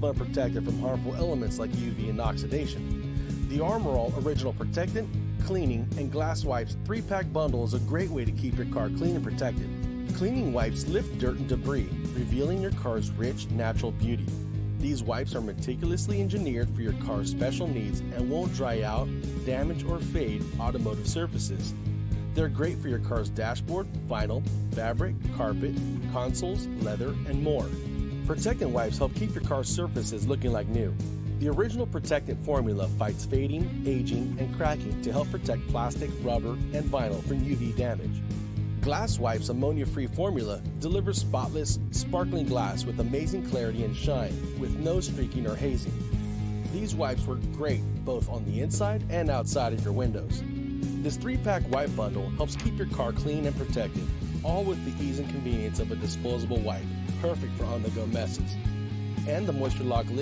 leave unprotected from harmful elements like UV and oxidation. The Armorall Original Protectant, Cleaning, and Glass Wipes 3-pack bundle is a great way to keep your car clean and protected. Cleaning wipes lift dirt and debris, revealing your car's rich, natural beauty. These wipes are meticulously engineered for your car's special needs and won't dry out, damage, or fade automotive surfaces. They're great for your car's dashboard, vinyl, fabric, carpet, consoles, leather, and more. Protectant wipes help keep your car's surfaces looking like new. The original Protectant formula fights fading, aging, and cracking to help protect plastic, rubber, and vinyl from UV damage. Glass Wipes ammonia-free formula delivers spotless, sparkling glass with amazing clarity and shine, with no streaking or hazing. These wipes work great both on the inside and outside of your windows. This 3-pack wipe bundle helps keep your car clean and protected, all with the ease and convenience of a disposable wipe, perfect for on-the-go messes. And the Moisture Lock lid